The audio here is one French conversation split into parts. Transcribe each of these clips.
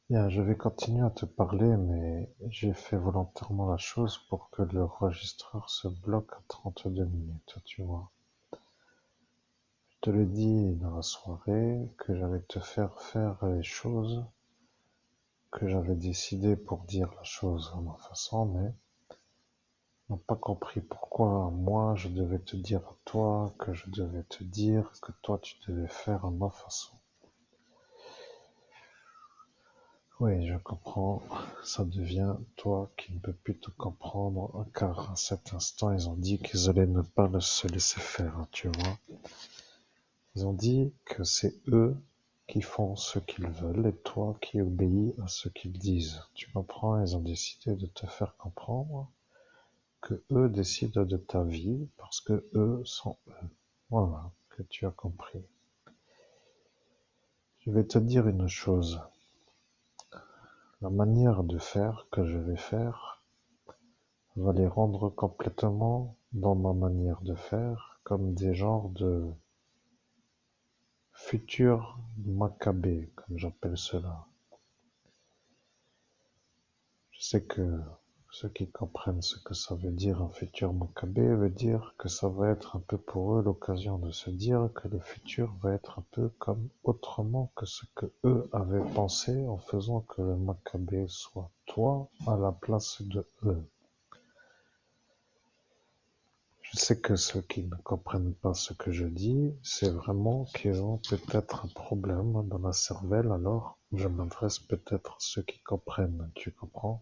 Bien, je vais continuer à te parler, mais j'ai fait volontairement la chose pour que le enregistreur se bloque à 32 minutes, tu vois. Je te l'ai dit dans la soirée que j'allais te faire faire les choses que j'avais décidé pour dire la chose à ma façon, mais n'ont pas compris pourquoi moi je devais te dire à toi, que je devais te dire que toi tu devais faire à ma façon. Oui, je comprends. Ça devient toi qui ne peux plus te comprendre, car à cet instant, ils ont dit qu'ils allaient ne pas se laisser faire, tu vois. Ils ont dit que c'est eux qui font ce qu'ils veulent et toi qui obéis à ce qu'ils disent. Tu comprends? Ils ont décidé de te faire comprendre que eux décident de ta vie parce que eux sont eux. Voilà, que tu as compris. Je vais te dire une chose. La manière de faire que je vais faire va les rendre complètement dans ma manière de faire, comme des genres de futurs Maccabées, comme j'appelle cela. Je sais que ceux qui comprennent ce que ça veut dire un futur Maccabée veut dire que ça va être un peu pour eux l'occasion de se dire que le futur va être un peu comme autrement que ce que eux avaient pensé en faisant que le Maccabée soit toi à la place de eux. Je sais que ceux qui ne comprennent pas ce que je dis, c'est vraiment qu'ils ont peut-être un problème dans la cervelle, alors je m'adresse peut-être à ceux qui comprennent. Tu comprends?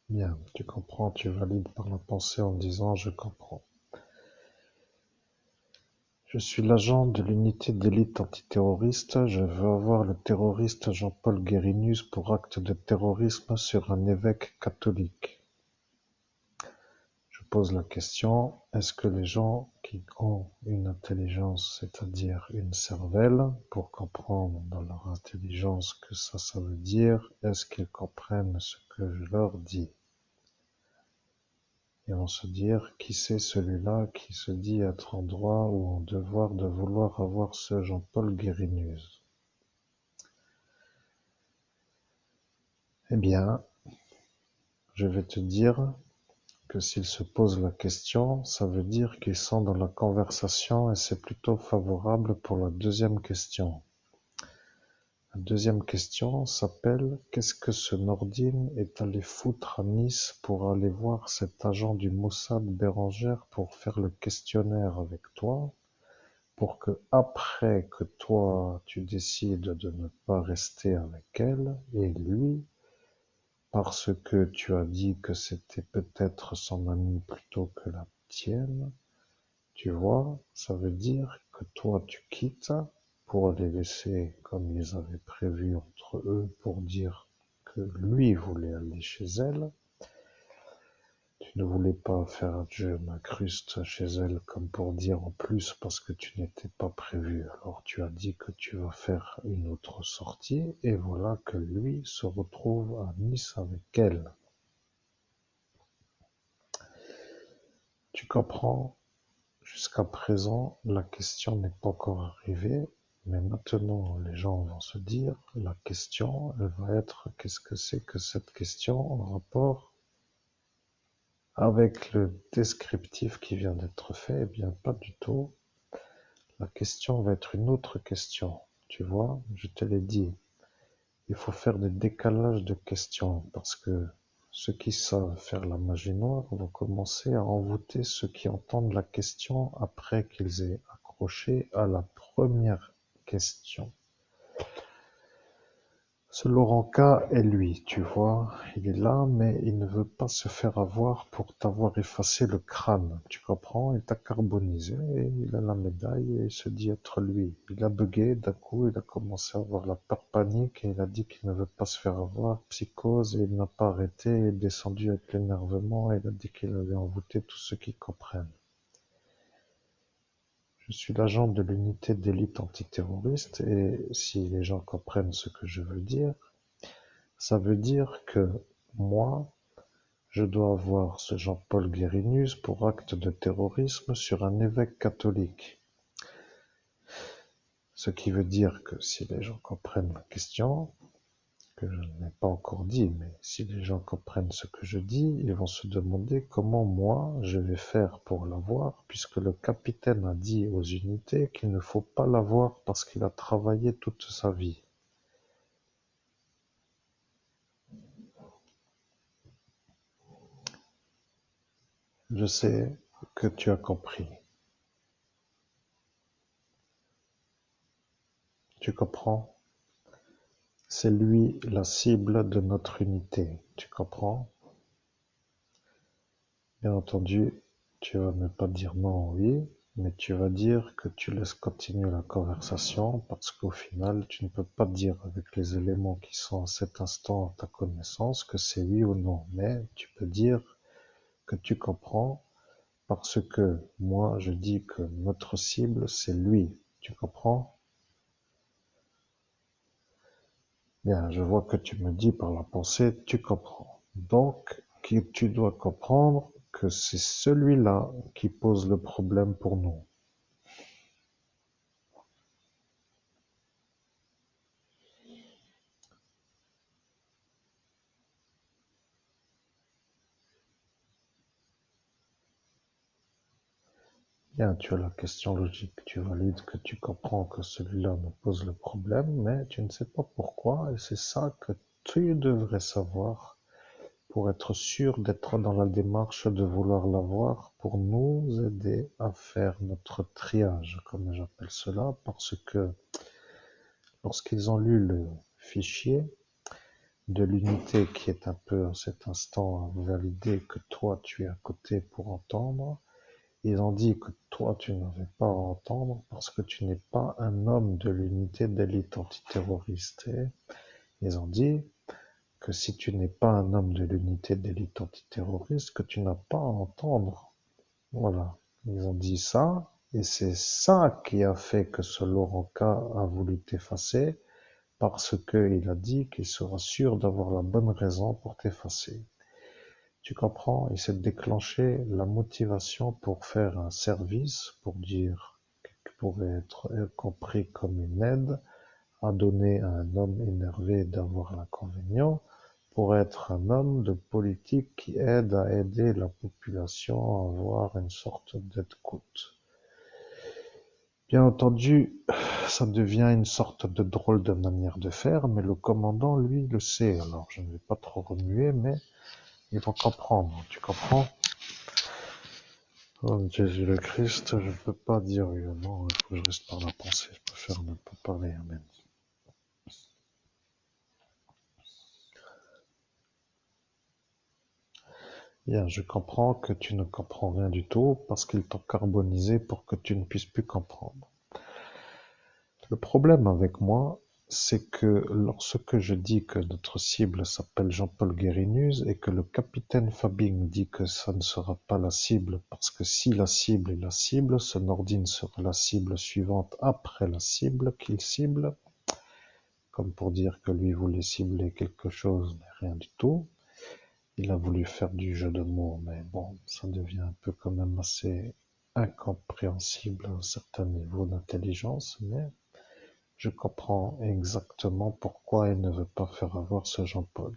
Bien, tu comprends, tu valides par la pensée en disant je comprends. Je suis l'agent de l'unité d'élite antiterroriste. Je veux avoir le terroriste Jean-Paul Guérinus pour acte de terrorisme sur un évêque catholique. Je pose la question, est-ce que les gens qui ont une intelligence, c'est-à-dire une cervelle, pour comprendre dans leur intelligence que ça veut dire, est-ce qu'ils comprennent ce que je leur dis? Ils vont se dire, qui c'est celui-là qui se dit être en droit ou en devoir de vouloir avoir ce Jean-Paul Guérinus? Eh bien, je vais te dire que s'ils se posent la question, ça veut dire qu'ils sont dans la conversation et c'est plutôt favorable pour la deuxième question. La deuxième question s'appelle qu'est-ce que ce Nordine est allé foutre à Nice pour aller voir cet agent du Mossad Bérengère pour faire le questionnaire avec toi, pour que après que toi tu décides de ne pas rester avec elle et lui, parce que tu as dit que c'était peut-être son amie plutôt que la tienne, tu vois, ça veut dire que toi tu quittes pour les laisser comme ils avaient prévu entre eux pour dire que lui voulait aller chez elle. Tu ne voulais pas faire je m'incruste chez elle comme pour dire en plus parce que tu n'étais pas prévu. Alors tu as dit que tu vas faire une autre sortie et voilà que lui se retrouve à Nice avec elle. Tu comprends? Jusqu'à présent, la question n'est pas encore arrivée, mais maintenant les gens vont se dire, la question, elle va être, qu'est-ce que c'est que cette question en rapport avec le descriptif qui vient d'être fait? Eh bien, pas du tout. La question va être une autre question. Tu vois, je te l'ai dit, il faut faire des décalages de questions parce que ceux qui savent faire la magie noire vont commencer à envoûter ceux qui entendent la question après qu'ils aient accroché à la première question. Ce Laurent K est lui, tu vois, il est là, mais il ne veut pas se faire avoir pour t'avoir effacé le crâne, tu comprends? Il t'a carbonisé et il a la médaille et il se dit être lui. Il a bugué, d'un coup, il a commencé à avoir la peur panique et il a dit qu'il ne veut pas se faire avoir, psychose, et il n'a pas arrêté, il est descendu avec l'énervement et il a dit qu'il allait envoûter tous ceux qui comprennent. Je suis l'agent de l'unité d'élite antiterroriste et si les gens comprennent ce que je veux dire, ça veut dire que moi, je dois avoir ce Jean-Paul Guérinus pour acte de terrorisme sur un évêque catholique. Ce qui veut dire que si les gens comprennent ma question, que je n'ai pas encore dit, mais si les gens comprennent ce que je dis, ils vont se demander comment moi je vais faire pour l'avoir, puisque le capitaine a dit aux unités qu'il ne faut pas l'avoir parce qu'il a travaillé toute sa vie. Je sais que tu as compris. Tu comprends? C'est lui la cible de notre unité. Tu comprends? Bien entendu, tu vas ne pas dire non, oui, mais tu vas dire que tu laisses continuer la conversation parce qu'au final, tu ne peux pas dire avec les éléments qui sont à cet instant à ta connaissance que c'est oui ou non. Mais tu peux dire que tu comprends parce que moi, je dis que notre cible, c'est lui. Tu comprends? Bien, je vois que tu me dis par la pensée, tu comprends. Donc, tu dois comprendre que c'est celui-là qui pose le problème pour nous. Bien, tu as la question logique, tu valides que tu comprends que celui-là nous pose le problème, mais tu ne sais pas pourquoi, et c'est ça que tu devrais savoir pour être sûr d'être dans la démarche de vouloir l'avoir, pour nous aider à faire notre triage, comme j'appelle cela, parce que lorsqu'ils ont lu le fichier de l'unité qui est un peu à cet instant validé que toi tu es à côté pour entendre, ils ont dit que toi tu n'avais pas à entendre parce que tu n'es pas un homme de l'unité d'élite antiterroriste. Et ils ont dit que si tu n'es pas un homme de l'unité d'élite antiterroriste, que tu n'as pas à entendre. Voilà. Ils ont dit ça, et c'est ça qui a fait que ce Laurent K a voulu t'effacer, parce qu'il a dit qu'il sera sûr d'avoir la bonne raison pour t'effacer. Tu comprends? Il s'est déclenché la motivation pour faire un service, pour dire qu'il pourrait être compris comme une aide à donner à un homme énervé d'avoir l'inconvénient, pour être un homme de politique qui aide à aider la population à avoir une sorte d'écoute. Bien entendu, ça devient une sorte de drôle de manière de faire, mais le commandant, lui, le sait. Alors, je ne vais pas trop remuer, mais il va comprendre. Tu comprends? Oh, Jésus le Christ, je ne peux pas dire oui ou non, il faut que je reste par la pensée, je préfère ne pas parler, amen. Bien, je comprends que tu ne comprends rien du tout parce qu'ils t'ont carbonisé pour que tu ne puisses plus comprendre. Le problème avec moi, c'est que lorsque je dis que notre cible s'appelle Jean-Paul Guérinus et que le capitaine Fabing dit que ça ne sera pas la cible parce que si la cible est la cible, ce Nordine sera la cible suivante après la cible qu'il cible, comme pour dire que lui voulait cibler quelque chose, mais rien du tout. Il a voulu faire du jeu de mots, mais bon, ça devient un peu quand même assez incompréhensible à un certain niveau d'intelligence, mais je comprends exactement pourquoi il ne veut pas faire avoir ce Jean-Paul.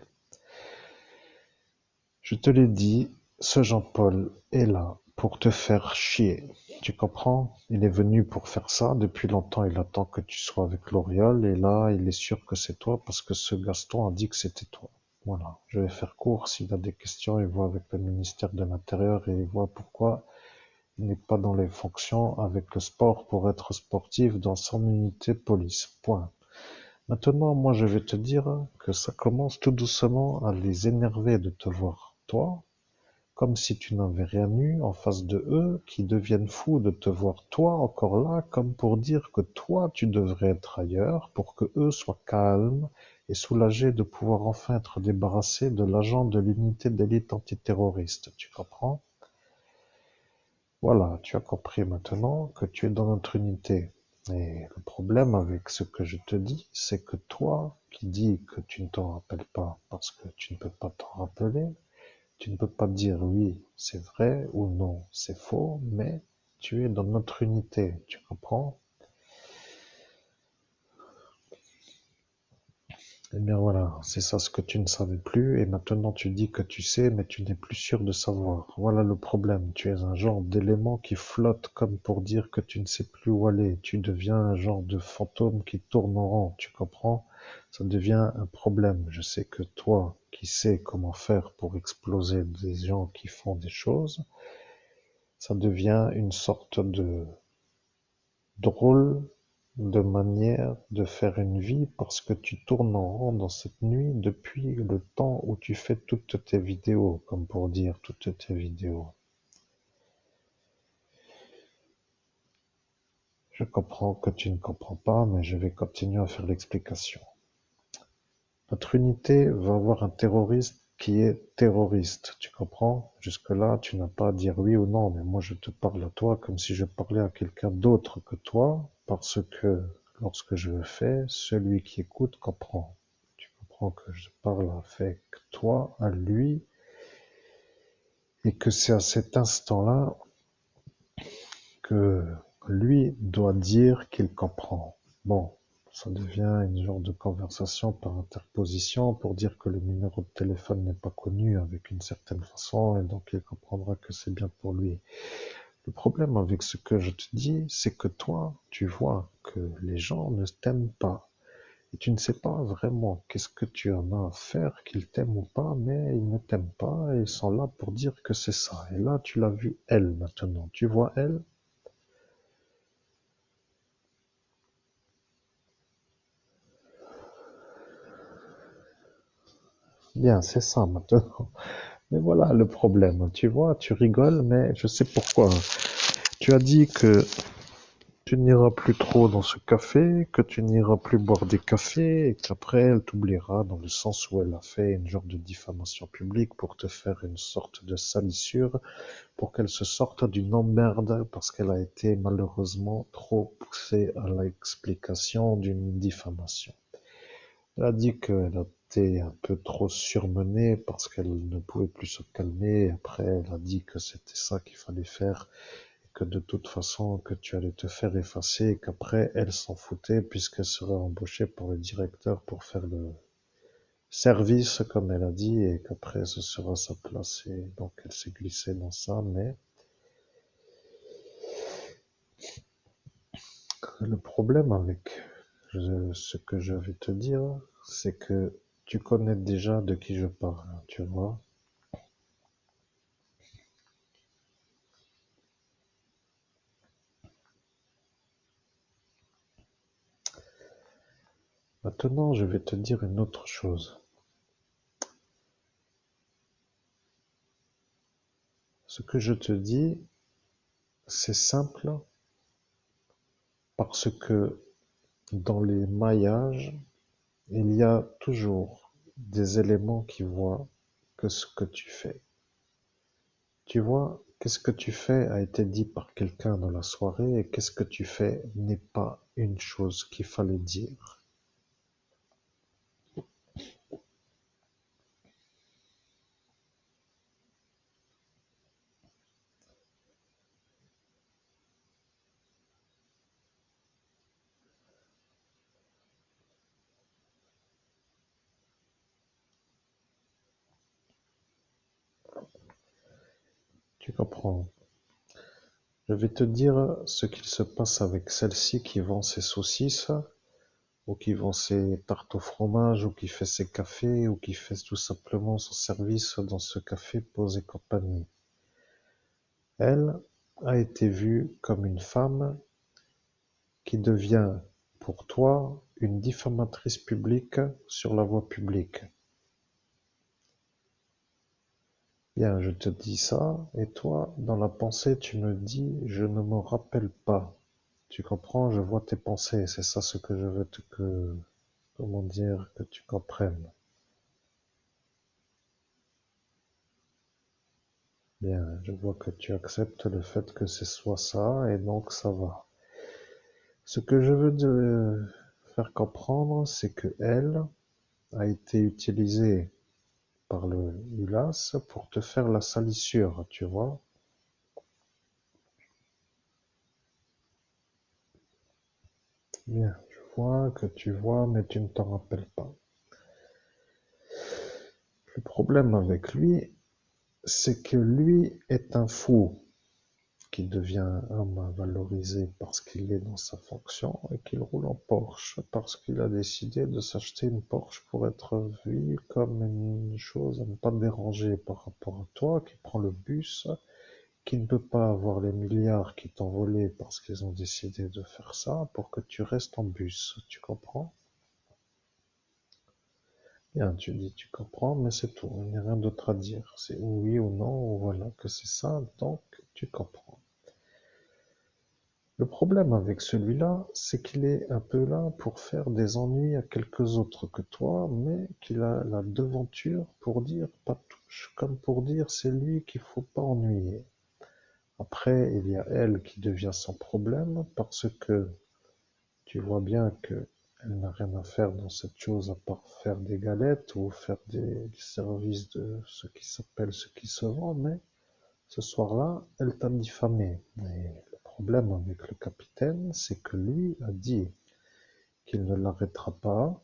Je te l'ai dit, ce Jean-Paul est là pour te faire chier. Tu comprends? Il est venu pour faire ça. Depuis longtemps, il attend que tu sois avec l'Oriole. Et là, il est sûr que c'est toi parce que ce Gaston a dit que c'était toi. Voilà. Je vais faire court. S'il a des questions, il voit avec le ministère de l'Intérieur et il voit pourquoi il n'est pas dans les fonctions avec le sport pour être sportif dans son unité de police. Point. Maintenant, moi, je vais te dire que ça commence tout doucement à les énerver de te voir, toi, comme si tu n'avais rien eu en face de eux, qui deviennent fous de te voir, toi, encore là, comme pour dire que toi, tu devrais être ailleurs, pour que eux soient calmes et soulagés de pouvoir enfin être débarrassés de l'agent de l'unité d'élite antiterroriste. Tu comprends? Voilà, tu as compris maintenant que tu es dans notre unité. Et le problème avec ce que je te dis, c'est que toi, qui dis que tu ne t'en rappelles pas parce que tu ne peux pas t'en rappeler, tu ne peux pas dire oui, c'est vrai ou non, c'est faux, mais tu es dans notre unité, tu comprends? Eh bien voilà, c'est ça ce que tu ne savais plus, et maintenant tu dis que tu sais, mais tu n'es plus sûr de savoir. Voilà le problème, tu es un genre d'élément qui flotte comme pour dire que tu ne sais plus où aller. Tu deviens un genre de fantôme qui tourne en rond, tu comprends? Ça devient un problème. Je sais que toi, qui sais comment faire pour exploser des gens qui font des choses, ça devient une sorte de drôle de manière de faire une vie parce que tu tournes en rond dans cette nuit depuis le temps où tu fais toutes tes vidéos, comme pour dire toutes tes vidéos. Je comprends que tu ne comprends pas, mais je vais continuer à faire l'explication. Notre unité va avoir un terroriste qui est terroriste, tu comprends? Jusque-là, tu n'as pas à dire oui ou non, mais moi je te parle à toi comme si je parlais à quelqu'un d'autre que toi, parce que lorsque je le fais, celui qui écoute comprend. Tu comprends que je parle avec toi, à lui, et que c'est à cet instant-là que lui doit dire qu'il comprend. Bon, ça devient une genre de conversation par interposition pour dire que le numéro de téléphone n'est pas connu avec une certaine façon et donc il comprendra que c'est bien pour lui. Le problème avec ce que je te dis, c'est que toi, tu vois que les gens ne t'aiment pas. Et tu ne sais pas vraiment qu'est-ce que tu en as à faire, qu'ils t'aiment ou pas, mais ils ne t'aiment pas et ils sont là pour dire que c'est ça. Et là, tu l'as vu elle maintenant. Tu vois elle. Bien, c'est ça maintenant. Mais voilà le problème. Tu vois, tu rigoles, mais je sais pourquoi. Tu as dit que tu n'iras plus trop dans ce café, que tu n'iras plus boire des cafés, et qu'après elle t'oubliera dans le sens où elle a fait une genre de diffamation publique pour te faire une sorte de salissure, pour qu'elle se sorte d'une emmerde parce qu'elle a été malheureusement trop poussée à l'explication d'une diffamation. Elle a dit qu'elle a été un peu trop surmenée parce qu'elle ne pouvait plus se calmer. Après, elle a dit que c'était ça qu'il fallait faire et que de toute façon, que tu allais te faire effacer et qu'après, elle s'en foutait puisqu'elle serait embauchée par le directeur pour faire le service, comme elle a dit, et qu'après, ce sera sa place. Et donc, elle s'est glissée dans ça. Mais le problème avec ce que je vais te dire, c'est que tu connais déjà de qui je parle, tu vois. Maintenant, je vais te dire une autre chose. Ce que je te dis, c'est simple parce que dans les maillages, il y a toujours des éléments qui voient que ce que tu fais. Tu vois, qu'est-ce que tu fais a été dit par quelqu'un dans la soirée et qu'est-ce que tu fais n'est pas une chose qu'il fallait dire. Tu comprends? Je vais te dire ce qu'il se passe avec celle-ci qui vend ses saucisses ou qui vend ses tartes au fromage, ou qui fait ses cafés, ou qui fait tout simplement son service dans ce café Pause et compagnie. Elle a été vue comme une femme qui devient, pour toi, une diffamatrice publique sur la voie publique. Bien, je te dis ça, et toi, dans la pensée, tu me dis, je ne me rappelle pas. Tu comprends, je vois tes pensées, c'est ça ce que je veux comment dire, que tu comprennes. Bien, je vois que tu acceptes le fait que ce soit ça, et donc ça va. Ce que je veux te faire comprendre, c'est que elle a été utilisée par le ULAS pour te faire la salissure, tu vois. Bien, je vois que tu vois, mais tu ne t'en rappelles pas. Le problème avec lui, c'est que lui est un fou qui devient homme valorisé parce qu'il est dans sa fonction et qu'il roule en Porsche parce qu'il a décidé de s'acheter une Porsche pour être vu comme une chose à ne pas déranger par rapport à toi qui prend le bus, qui ne peut pas avoir les milliards qui t'ont volé parce qu'ils ont décidé de faire ça pour que tu restes en bus. Tu comprends? Bien, tu dis tu comprends, mais c'est tout. Il n'y a rien d'autre à dire. C'est oui ou non, ou voilà que c'est ça, donc tu comprends. Le problème avec celui-là, c'est qu'il est un peu là pour faire des ennuis à quelques autres que toi, mais qu'il a la devanture pour dire pas touche, comme pour dire c'est lui qu'il faut pas ennuyer. Après, il y a elle qui devient son problème parce que tu vois bien que elle n'a rien à faire dans cette chose à part faire des galettes ou faire des services de ce qui s'appelle ce qui se vend, mais ce soir-là, elle t'a diffamé. Et le problème avec le capitaine, c'est que lui a dit qu'il ne l'arrêtera pas,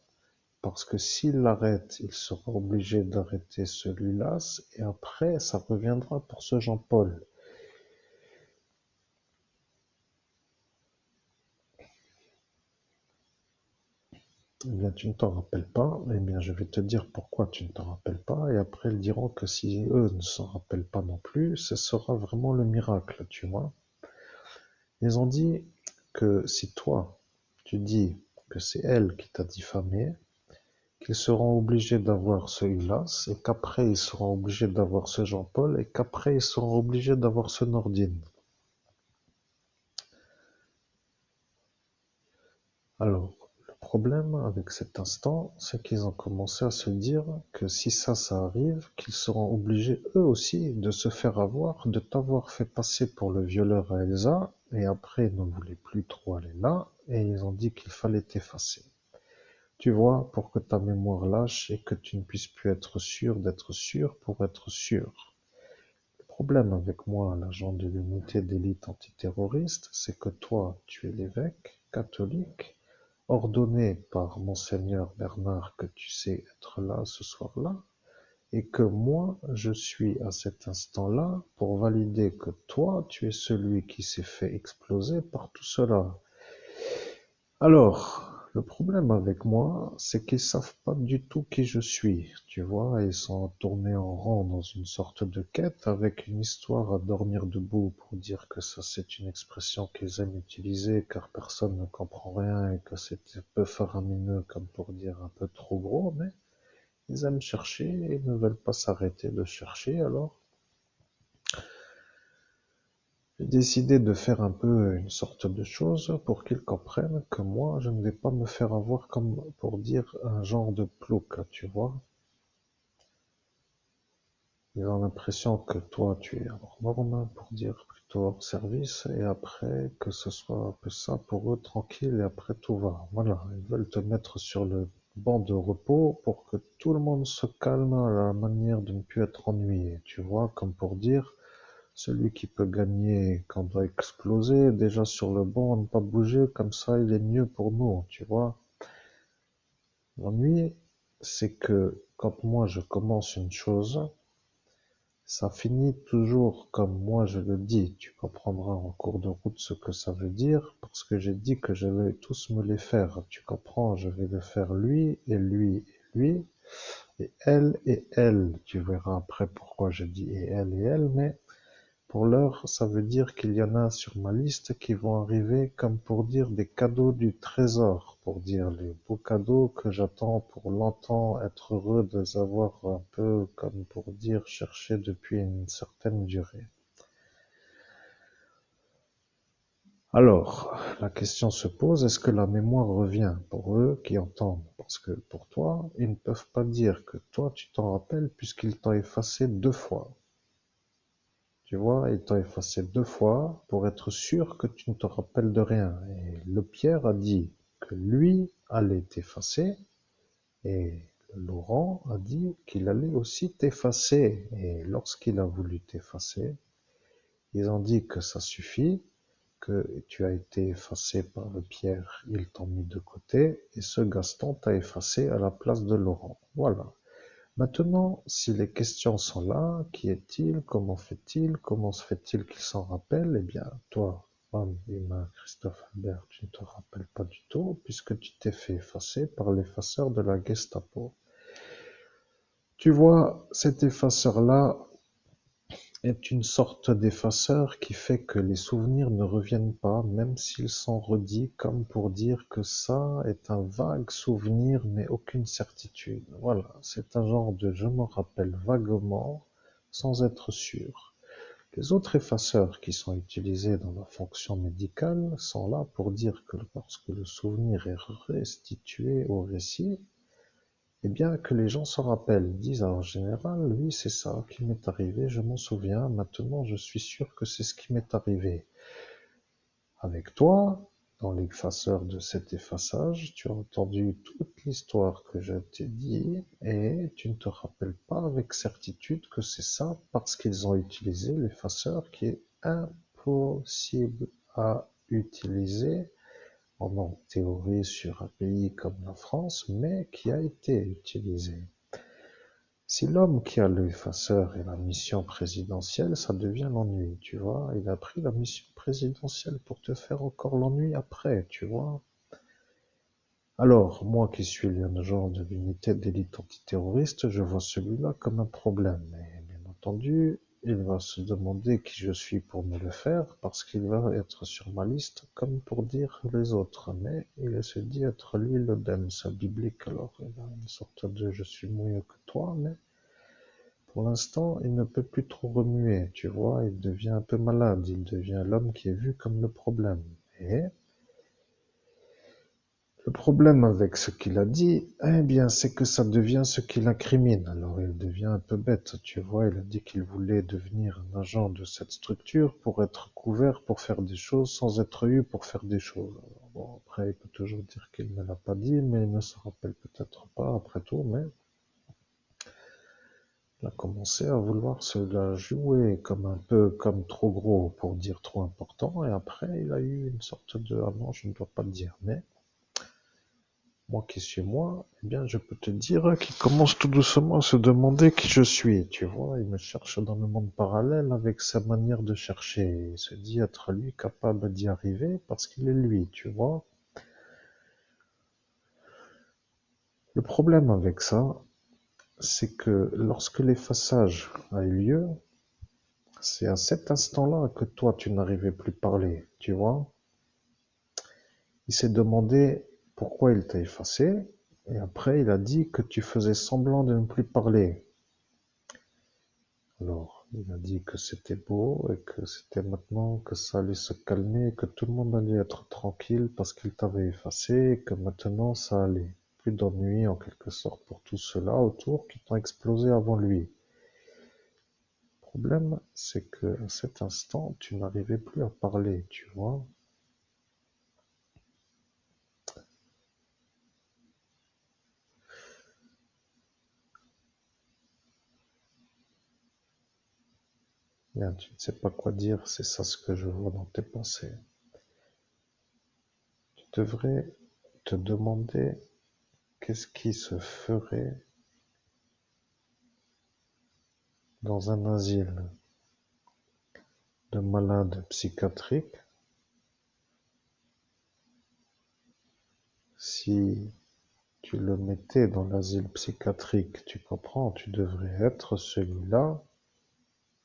parce que s'il l'arrête, il sera obligé d'arrêter celui-là, et après, ça reviendra pour ce Jean-Paul. Eh bien, tu ne t'en rappelles pas, eh bien, je vais te dire pourquoi tu ne t'en rappelles pas, et après, ils diront que si eux ne s'en rappellent pas non plus, ce sera vraiment le miracle, tu vois. Ils ont dit que si toi, tu dis que c'est elle qui t'a diffamé, qu'ils seront obligés d'avoir ce Ulas, et qu'après ils seront obligés d'avoir ce Jean-Paul, et qu'après ils seront obligés d'avoir ce Nordine. Alors, le problème avec cet instant, c'est qu'ils ont commencé à se dire que si ça arrive, qu'ils seront obligés eux aussi de se faire avoir, de t'avoir fait passer pour le violeur à Elsa, et après ils ne voulaient plus trop aller là, et ils ont dit qu'il fallait t'effacer. Tu vois, pour que ta mémoire lâche et que tu ne puisses plus être sûr d'être sûr pour être sûr. Le problème avec moi, l'agent de l'unité d'élite antiterroriste, c'est que toi, tu es l'évêque catholique, ordonné par Monseigneur Bernard que tu sais être là ce soir-là, et que moi, je suis à cet instant-là pour valider que toi, tu es celui qui s'est fait exploser par tout cela. Alors, le problème avec moi, c'est qu'ils savent pas du tout qui je suis, tu vois, ils sont tournés en rond dans une sorte de quête avec une histoire à dormir debout pour dire que ça c'est une expression qu'ils aiment utiliser car personne ne comprend rien et que c'est un peu faramineux comme pour dire un peu trop gros, mais ils aiment chercher et ne veulent pas s'arrêter de chercher, alors j'ai décidé de faire un peu une sorte de chose pour qu'ils comprennent que moi, je ne vais pas me faire avoir comme pour dire un genre de plouc, tu vois. Ils ont l'impression que toi, tu es hors norme, pour dire plutôt hors service, et après que ce soit un peu ça pour eux, tranquille, et après tout va. Voilà, ils veulent te mettre sur le banc de repos pour que tout le monde se calme à la manière de ne plus être ennuyé, tu vois, comme pour dire, celui qui peut gagner quand on doit exploser, déjà sur le banc, ne pas bouger, comme ça il est mieux pour nous, tu vois. L'ennui, c'est que quand moi je commence une chose, ça finit toujours comme moi je le dis. Tu comprendras en cours de route ce que ça veut dire, parce que j'ai dit que je vais tous me les faire. Tu comprends, je vais le faire lui, et lui, et lui, et elle, et elle. Tu verras après pourquoi je dis et elle, mais pour l'heure, ça veut dire qu'il y en a sur ma liste qui vont arriver comme pour dire des cadeaux du trésor, pour dire les beaux cadeaux que j'attends pour longtemps, être heureux de les avoir un peu comme pour dire chercher depuis une certaine durée. Alors, la question se pose, est-ce que la mémoire revient pour eux qui entendent? Parce que pour toi, ils ne peuvent pas dire que toi tu t'en rappelles puisqu'ils t'ont effacé 2 fois. Tu vois, il t'a effacé 2 fois pour être sûr que tu ne te rappelles de rien. Et le Pierre a dit que lui allait t'effacer et Laurent a dit qu'il allait aussi t'effacer. Et lorsqu'il a voulu t'effacer, ils ont dit que ça suffit, que tu as été effacé par le Pierre, ils t'ont mis de côté et ce Gaston t'a effacé à la place de Laurent. Voilà. Maintenant, si les questions sont là, qui est-il, comment fait-il, comment se fait-il qu'il s'en rappelle, eh bien, toi, homme humain, Christophe Albert, tu ne te rappelles pas du tout, puisque tu t'es fait effacer par l'effaceur de la Gestapo. Tu vois, cet effaceur-là est une sorte d'effaceur qui fait que les souvenirs ne reviennent pas, même s'ils sont redits, comme pour dire que ça est un vague souvenir, mais aucune certitude. Voilà, c'est un genre de je m'en rappelle vaguement, sans être sûr. Les autres effaceurs qui sont utilisés dans la fonction médicale sont là pour dire que lorsque le souvenir est restitué au récit, eh bien, que les gens s'en rappellent, disent en général, oui, c'est ça qui m'est arrivé, je m'en souviens, maintenant je suis sûr que c'est ce qui m'est arrivé. Avec toi, dans l'effaceur de cet effaçage, tu as entendu toute l'histoire que je t'ai dit et tu ne te rappelles pas avec certitude que c'est ça parce qu'ils ont utilisé l'effaceur qui est impossible à utiliser en théorie sur un pays comme la France, mais qui a été utilisé. Si l'homme qui a l'effaceur et la mission présidentielle, ça devient l'ennui, tu vois. Il a pris la mission présidentielle pour te faire encore l'ennui après, tu vois. Alors, moi qui suis l'agent de l'unité d'élite antiterroriste, je vois celui-là comme un problème. Et bien entendu, il va se demander qui je suis pour me le faire, parce qu'il va être sur ma liste comme pour dire les autres. Mais il se dit être lui l'Odem, c'est biblique, alors il a une sorte de je suis mieux que toi, mais pour l'instant, il ne peut plus trop remuer, tu vois, il devient un peu malade, il devient l'homme qui est vu comme le problème. Et le problème avec ce qu'il a dit, eh bien, c'est que ça devient ce qui l'incrimine. Alors, il devient un peu bête, tu vois, il a dit qu'il voulait devenir un agent de cette structure pour être couvert, pour faire des choses, sans être eu pour faire des choses. Alors, bon, après, il peut toujours dire qu'il ne l'a pas dit, mais il ne se rappelle peut-être pas, après tout, mais il a commencé à vouloir se la jouer comme un peu comme trop gros pour dire trop important, et après il a eu une sorte de ah non, je ne dois pas le dire. Mais moi qui suis moi, eh bien je peux te dire qu'il commence tout doucement à se demander qui je suis. Tu vois, il me cherche dans le monde parallèle avec sa manière de chercher. Il se dit être lui capable d'y arriver parce qu'il est lui, tu vois. Le problème avec ça, c'est que lorsque l'effaçage a eu lieu, c'est à cet instant-là que toi, tu n'arrivais plus à parler, tu vois. Il s'est demandé pourquoi il t'a effacé, et après il a dit que tu faisais semblant de ne plus parler. Alors, il a dit que c'était beau et que c'était maintenant que ça allait se calmer, que tout le monde allait être tranquille parce qu'il t'avait effacé et que maintenant ça allait. Plus d'ennui en quelque sorte pour tous ceux-là autour qui t'ont explosé avant lui. Le problème, c'est que à cet instant, tu n'arrivais plus à parler, tu vois. Bien, tu ne sais pas quoi dire, c'est ça ce que je vois dans tes pensées. Tu devrais te demander qu'est-ce qui se ferait dans un asile de malades psychiatriques si tu le mettais dans l'asile psychiatrique. Tu comprends, tu devrais être celui-là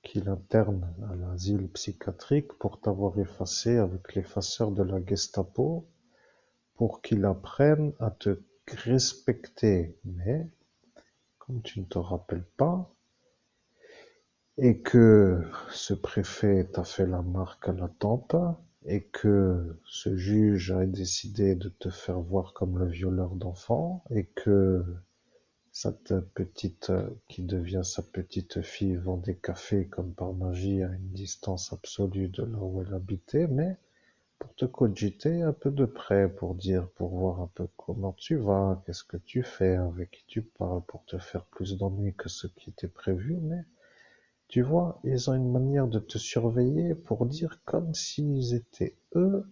qui l'interne à l'asile psychiatrique pour t'avoir effacé avec l'effaceur de la Gestapo pour qu'il apprenne à te respecter. Mais comme tu ne te rappelles pas, et que ce préfet t'a fait la marque à la tempe, et que ce juge a décidé de te faire voir comme le violeur d'enfants, et que cette petite qui devient sa petite fille vend des cafés comme par magie à une distance absolue de là où elle habitait, mais pour te cogiter un peu de près, pour dire, pour voir un peu comment tu vas, qu'est-ce que tu fais, avec qui tu parles, pour te faire plus d'ennuis que ce qui était prévu, mais tu vois, ils ont une manière de te surveiller pour dire comme s'ils étaient eux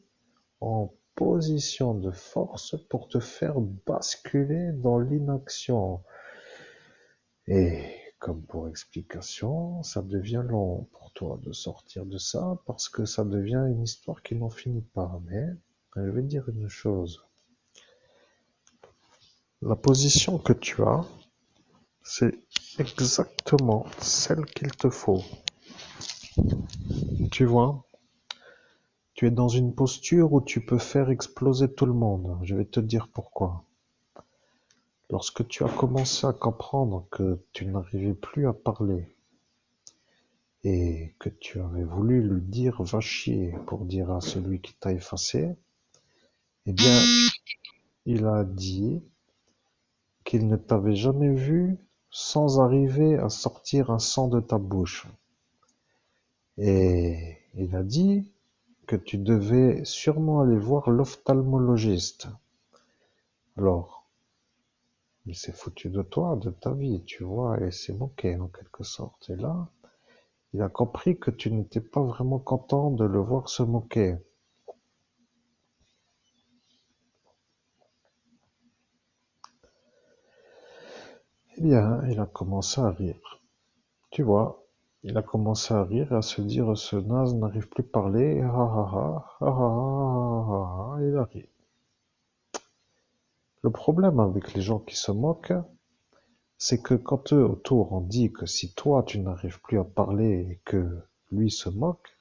en position de force pour te faire basculer dans l'inaction. Et comme pour explication, ça devient long pour toi de sortir de ça parce que ça devient une histoire qui n'en finit pas. Mais je vais dire une chose. La position que tu as, c'est exactement celle qu'il te faut. Tu vois, tu es dans une posture où tu peux faire exploser tout le monde. Je vais te dire pourquoi. Lorsque tu as commencé à comprendre que tu n'arrivais plus à parler et que tu avais voulu lui dire va chier pour dire à celui qui t'a effacé, eh bien, il a dit qu'il ne t'avait jamais vu sans arriver à sortir un sang de ta bouche. Et il a dit que tu devais sûrement aller voir l'ophtalmologiste. Alors, il s'est foutu de toi, de ta vie, tu vois, et s'est moqué en quelque sorte. Et là, il a compris que tu n'étais pas vraiment content de le voir se moquer. Eh bien, il a commencé à rire. Tu vois, il a commencé à rire et à se dire ce naze n'arrive plus à parler. Ah ah ah, ah ah ah ah, ah, il a ri. Le problème avec les gens qui se moquent, c'est que quand eux autour on dit que si toi tu n'arrives plus à parler et que lui se moque,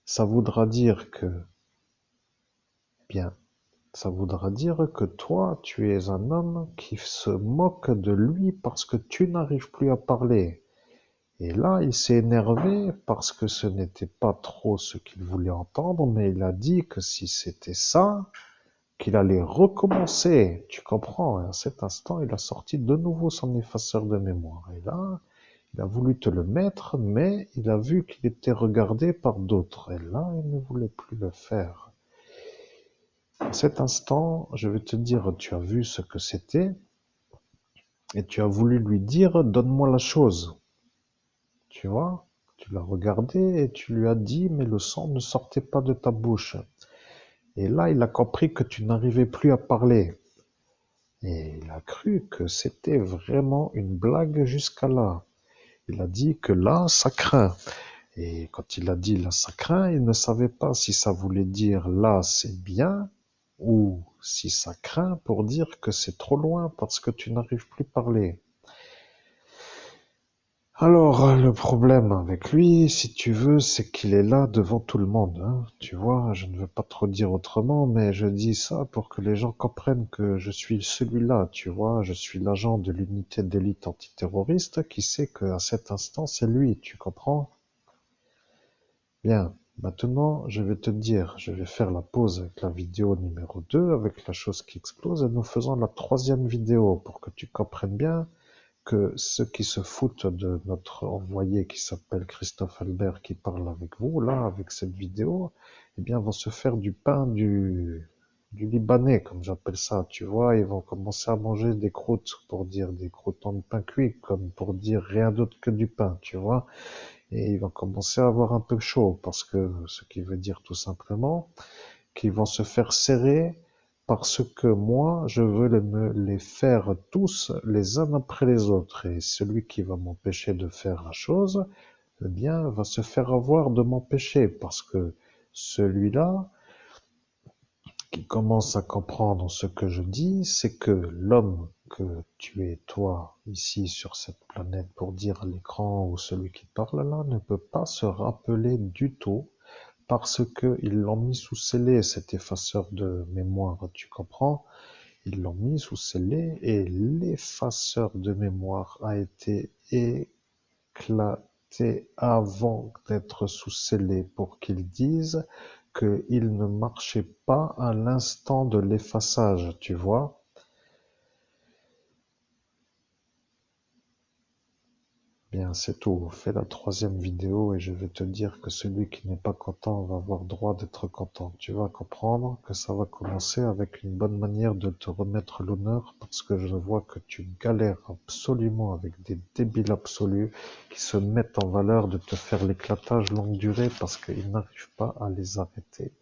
ça voudra dire que, bien, ça voudra dire que toi tu es un homme qui se moque de lui parce que tu n'arrives plus à parler. Et là, il s'est énervé parce que ce n'était pas trop ce qu'il voulait entendre, mais il a dit que si c'était ça, qu'il allait recommencer. Tu comprends? Et à cet instant, il a sorti de nouveau son effaceur de mémoire. Et là, il a voulu te le mettre, mais il a vu qu'il était regardé par d'autres. Et là, il ne voulait plus le faire. À cet instant, je vais te dire, tu as vu ce que c'était, et tu as voulu lui dire, donne-moi la chose. Tu vois? Tu l'as regardé et tu lui as dit, mais le sang ne sortait pas de ta bouche. Et là, il a compris que tu n'arrivais plus à parler. Et il a cru que c'était vraiment une blague jusqu'à là. Il a dit que là, ça craint. Et quand il a dit là, ça craint, il ne savait pas si ça voulait dire là, c'est bien, ou si ça craint pour dire que c'est trop loin parce que tu n'arrives plus à parler. Alors, le problème avec lui, si tu veux, c'est qu'il est là devant tout le monde, hein. Tu vois, je ne veux pas trop dire autrement, mais je dis ça pour que les gens comprennent que je suis celui-là, tu vois. Je suis l'agent de l'unité d'élite antiterroriste qui sait qu'à cet instant, c'est lui, tu comprends? Bien. Maintenant, je vais te dire, je vais faire la pause avec la vidéo numéro 2, avec la chose qui explose, et nous faisons la troisième vidéo pour que tu comprennes bien que ceux qui se foutent de notre envoyé qui s'appelle Christophe Albert qui parle avec vous, là, avec cette vidéo, eh bien, vont se faire du pain du Libanais, comme j'appelle ça, tu vois, ils vont commencer à manger des croûtes, pour dire des croûtons de pain cuit, comme pour dire rien d'autre que du pain, tu vois, et ils vont commencer à avoir un peu chaud, parce que, ce qui veut dire tout simplement, qu'ils vont se faire serrer parce que moi, je veux me les faire tous les uns après les autres. Et celui qui va m'empêcher de faire la chose, eh bien, va se faire avoir de m'empêcher parce que celui-là, qui commence à comprendre ce que je dis, c'est que l'homme que tu es toi ici sur cette planète pour dire à l'écran ou celui qui parle là ne peut pas se rappeler du tout parce qu'ils l'ont mis sous scellé, cet effaceur de mémoire, tu comprends? Ils l'ont mis sous scellé et l'effaceur de mémoire a été éclaté avant d'être sous scellé pour qu'ils disent qu'il ne marchait pas à l'instant de l'effaçage, tu vois? Bien, c'est tout. Fais la troisième vidéo et je vais te dire que celui qui n'est pas content va avoir droit d'être content. Tu vas comprendre que ça va commencer avec une bonne manière de te remettre l'honneur parce que je vois que tu galères absolument avec des débiles absolus qui se mettent en valeur de te faire l'éclatage longue durée parce qu'ils n'arrivent pas à les arrêter.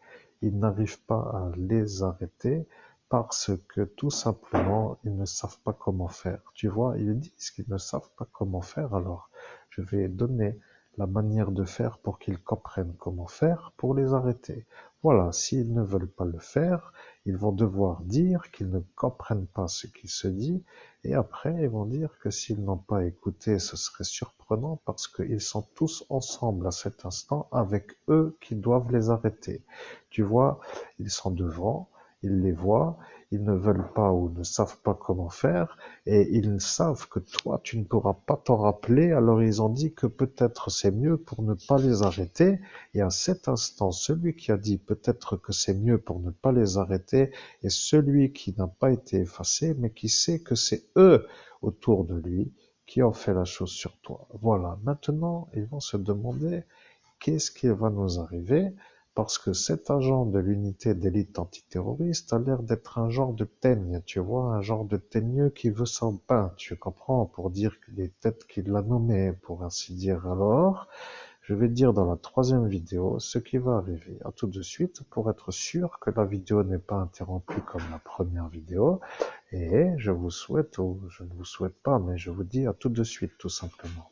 Ils n'arrivent pas à les arrêter parce que tout simplement, ils ne savent pas comment faire. Tu vois, ils disent qu'ils ne savent pas comment faire, alors je vais donner la manière de faire pour qu'ils comprennent comment faire pour les arrêter. Voilà, s'ils ne veulent pas le faire, ils vont devoir dire qu'ils ne comprennent pas ce qui se dit, et après ils vont dire que s'ils n'ont pas écouté, ce serait surprenant parce qu'ils sont tous ensemble à cet instant avec eux qui doivent les arrêter. Tu vois, ils sont devant, ils les voient, ils ne veulent pas ou ne savent pas comment faire, et ils savent que toi, tu ne pourras pas t'en rappeler, alors ils ont dit que peut-être c'est mieux pour ne pas les arrêter, et à cet instant, celui qui a dit peut-être que c'est mieux pour ne pas les arrêter est celui qui n'a pas été effacé, mais qui sait que c'est eux autour de lui qui ont fait la chose sur toi. Voilà, maintenant, ils vont se demander qu'est-ce qui va nous arriver? Parce que cet agent de l'unité d'élite antiterroriste a l'air d'être un genre de teigne, tu vois, un genre de teigneux qui veut son pain, tu comprends, pour dire qu'il est peut-être qu'il l'a nommé, pour ainsi dire. Alors, je vais dire dans la troisième vidéo ce qui va arriver. À tout de suite, pour être sûr que la vidéo n'est pas interrompue comme la première vidéo. Et je vous souhaite, ou je ne vous souhaite pas, mais je vous dis à tout de suite, tout simplement.